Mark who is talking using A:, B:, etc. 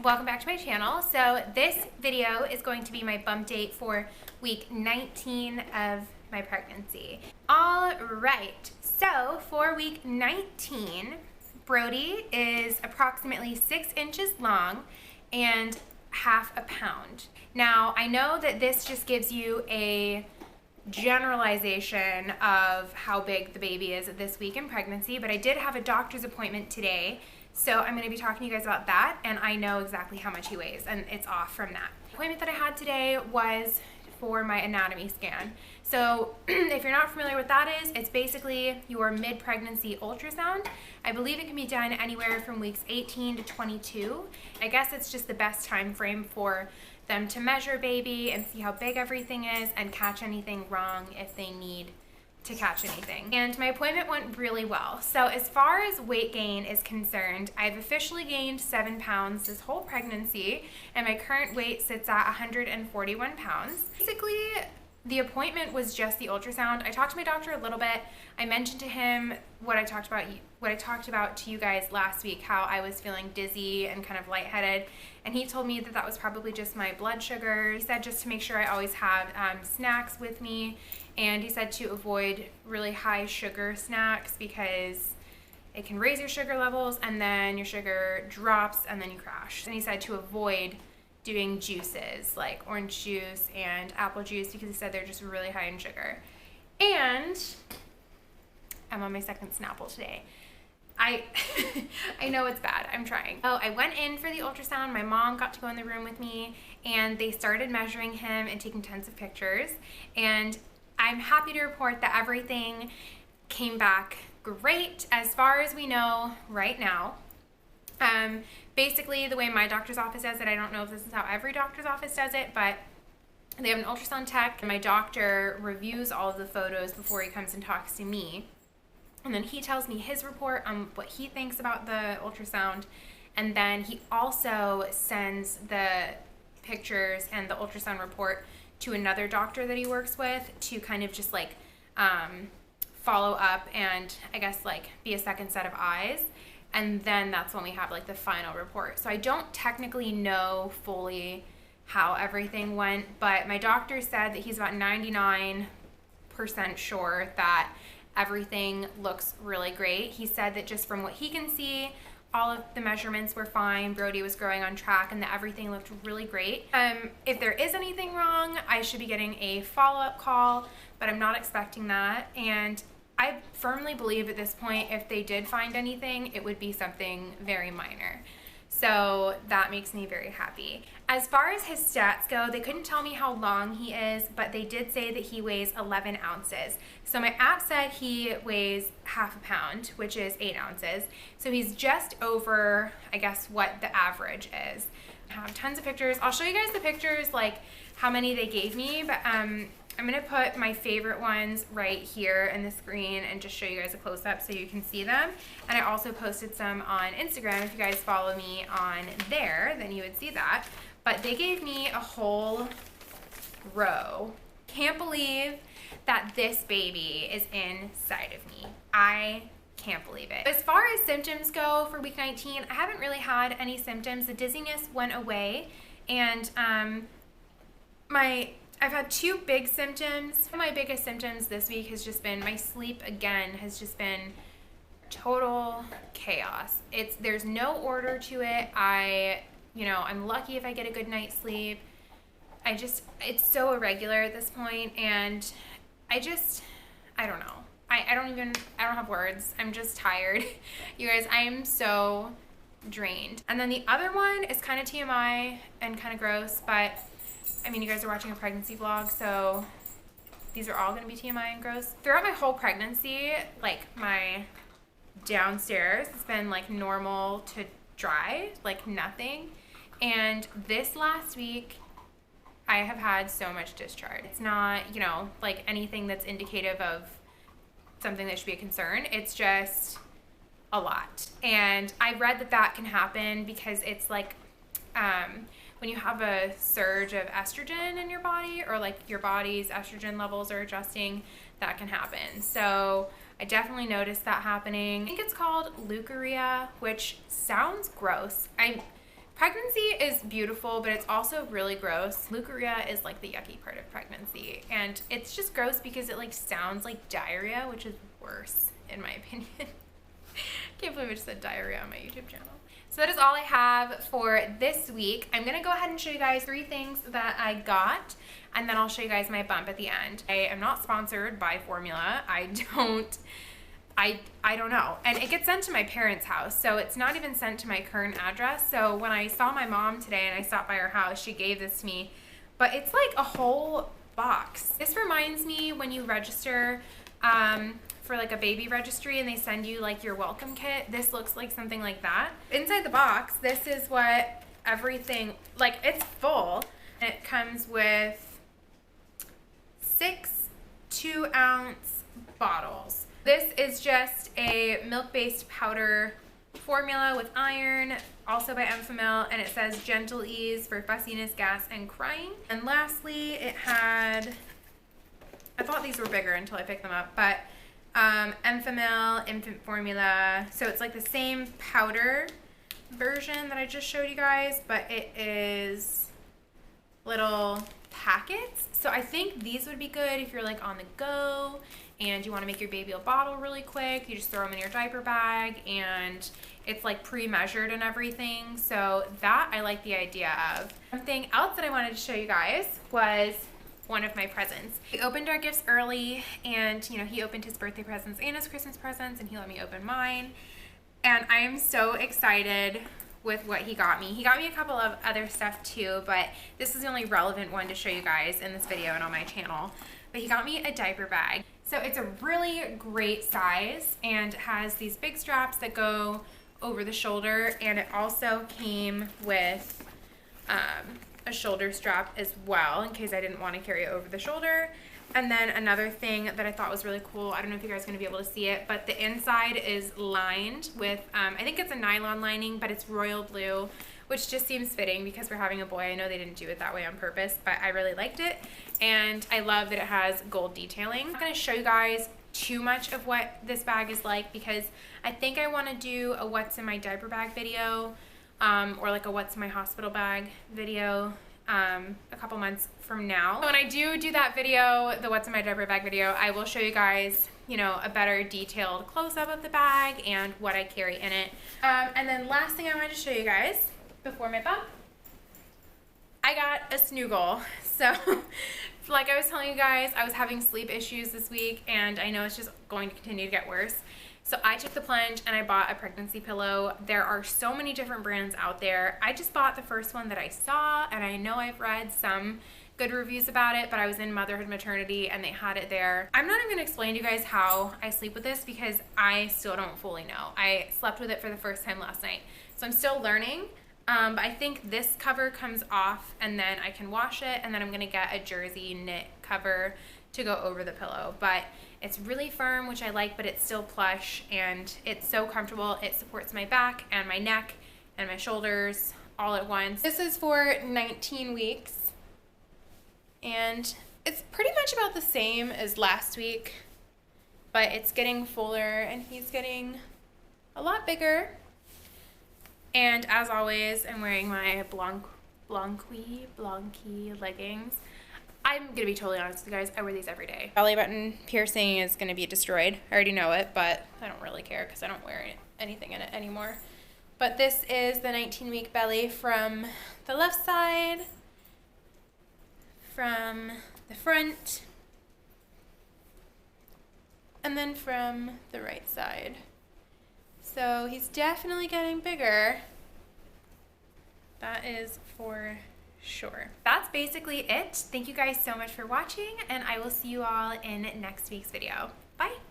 A: Welcome back to my channel. So this video is going to be my bump date for week 19 of my pregnancy. All right, so for week 19, Brody is approximately 6 inches long and half a pound. Now, I know that this just gives you a generalization of how big the baby is at this week in pregnancy, but I did have a doctor's appointment today, so I'm going to be talking to you guys about that, and I know exactly how much he weighs, and it's off from that. The appointment that I had today was for my anatomy scan. So if you're not familiar with that is, it's basically your mid-pregnancy ultrasound. I believe it can be done anywhere from weeks 18 to 22. I guess it's just the best time frame for them to measure baby and see how big everything is and catch anything wrong if they need to catch anything. And my appointment went really well. So as far as weight gain is concerned, I've officially gained 7 pounds this whole pregnancy, and my current weight sits at 141 pounds. Basically, the appointment was just the ultrasound. I talked to my doctor a little bit. I mentioned to him what I talked about to you guys last week, how I was feeling dizzy and kind of lightheaded, and he told me that that was probably just my blood sugar. He said just to make sure I always have snacks with me, and he said to avoid really high sugar snacks because it can raise your sugar levels and then your sugar drops and then you crash. And he said to avoid doing juices like orange juice and apple juice because he said they're just really high in sugar. And I'm on my second Snapple today. I know it's bad. I'm trying. So I went in for the ultrasound. My mom got to go in the room with me, and they started measuring him and taking tons of pictures. And I'm happy to report that everything came back great as far as we know right now. Basically, the way my doctor's office does it, I don't know if this is how every doctor's office does it, but they have an ultrasound tech, and my doctor reviews all of the photos before he comes and talks to me. And then he tells me his report on what he thinks about the ultrasound, and then he also sends the pictures and the ultrasound report to another doctor that he works with to kind of just like follow up and I guess like be a second set of eyes. And then that's when we have like the final report. So I don't technically know fully how everything went, but my doctor said that he's about 99% sure that everything looks really great. He said that just from what he can see, all of the measurements were fine. Brody was growing on track and that everything looked really great. If there is anything wrong, I should be getting a follow-up call, but I'm not expecting that. And I firmly believe at this point, if they did find anything, it would be something very minor. So that makes me very happy. As far as his stats go, they couldn't tell me how long he is, but they did say that he weighs 11 ounces. So my app said he weighs half a pound, which is 8 ounces. So he's just over, I guess, what the average is. I have tons of pictures. I'll show you guys the pictures, like how many they gave me, but I'm gonna put my favorite ones right here in the screen and just show you guys a close-up so you can see them. And I also posted some on Instagram. If you guys follow me on there, then you would see that. But they gave me a whole row. Can't believe that this baby is inside of me. I can't believe it. As far as symptoms go for week 19, I haven't really had any symptoms. The dizziness went away, and I've had 2 big symptoms. My biggest symptoms this week has just been my sleep again has just been total chaos. There's no order to it. I'm lucky if I get a good night's sleep. It's so irregular at this point, and I don't know. I don't have words. I'm just tired. You guys, I am so drained. And then the other one is kind of TMI and kind of gross, but I mean, you guys are watching a pregnancy vlog, so these are all going to be TMI and gross. Throughout my whole pregnancy, like my downstairs has been like normal to dry, like nothing. And this last week, I have had so much discharge. It's not, like anything that's indicative of something that should be a concern. It's just a lot. And I read that can happen because it's like, when you have a surge of estrogen in your body, or like your body's estrogen levels are adjusting, that can happen. So I definitely noticed that happening. I think it's called leukorrhea, which sounds gross. Pregnancy is beautiful, but it's also really gross. Leukorrhea is like the yucky part of pregnancy, and it's just gross because it like sounds like diarrhea, which is worse in my opinion. Can't believe I just said diarrhea on my YouTube channel. So that is all I have for this week. I'm gonna go ahead and show you guys 3 things that I got, and then I'll show you guys my bump at the end. I am not sponsored by Formula. I don't know. And it gets sent to my parents' house, so it's not even sent to my current address. So when I saw my mom today and I stopped by her house, she gave this to me, but it's like a whole box. This reminds me when you register for like a baby registry and they send you like your welcome kit. This looks like something like that. Inside the box, this is what everything, like it's full. It comes with 6 2-ounce bottles. This is just a milk-based powder formula with iron, also by Enfamil, and it says gentle ease for fussiness, gas, and crying. And lastly, it had, I thought these were bigger until I picked them up, but Enfamil infant formula. So it's like the same powder version that I just showed you guys, but it is little packets. So I think these would be good if you're like on the go and you want to make your baby a bottle really quick. You just throw them in your diaper bag and it's like pre-measured and everything. So that I like the idea of. Something else that I wanted to show you guys was one of my presents. We opened our gifts early, and you know, he opened his birthday presents and his Christmas presents, and he let me open mine. And I am so excited with what he got me. He got me a couple of other stuff too, but this is the only relevant one to show you guys in this video and on my channel. But he got me a diaper bag. So it's a really great size and has these big straps that go over the shoulder, and it also came with a shoulder strap as well in case I didn't want to carry it over the shoulder. And then another thing that I thought was really cool, I don't know if you guys are going to be able to see it, but the inside is lined with, I think it's a nylon lining, but it's royal blue, which just seems fitting because we're having a boy. I know they didn't do it that way on purpose, but I really liked it. And I love that it has gold detailing. I'm not going to show you guys too much of what this bag is like because I think I want to do a what's in my diaper bag video, or like a what's in my hospital bag video a couple months from now. So when I do that video, the what's in my diaper bag video, I will show you guys, you know, a better detailed close-up of the bag and what I carry in it. And then last thing I wanted to show you guys before my bump, I got a Snoogle. So like I was telling you guys, I was having sleep issues this week and I know it's just going to continue to get worse. So I took the plunge and I bought a pregnancy pillow. There are so many different brands out there. I just bought the first one that I saw, and I know I've read some good reviews about it, but I was in Motherhood Maternity and they had it there. I'm not even gonna explain to you guys how I sleep with this because I still don't fully know. I slept with it for the first time last night. So I'm still learning, but I think this cover comes off and then I can wash it, and then I'm gonna get a jersey knit cover to go over the pillow. But it's really firm, which I like, but it's still plush and it's so comfortable. It supports my back and my neck and my shoulders all at once. This is for 19 weeks and it's pretty much about the same as last week, but it's getting fuller and he's getting a lot bigger. And as always, I'm wearing my Blanqui leggings. I'm gonna be totally honest with you guys, I wear these every day. Belly button piercing is gonna be destroyed. I already know it, but I don't really care because I don't wear anything in it anymore. But this is the 19-week belly from the left side, from the front, and then from the right side. So he's definitely getting bigger. That is for sure. That's basically it. Thank you guys so much for watching, and I will see you all in next week's video. Bye!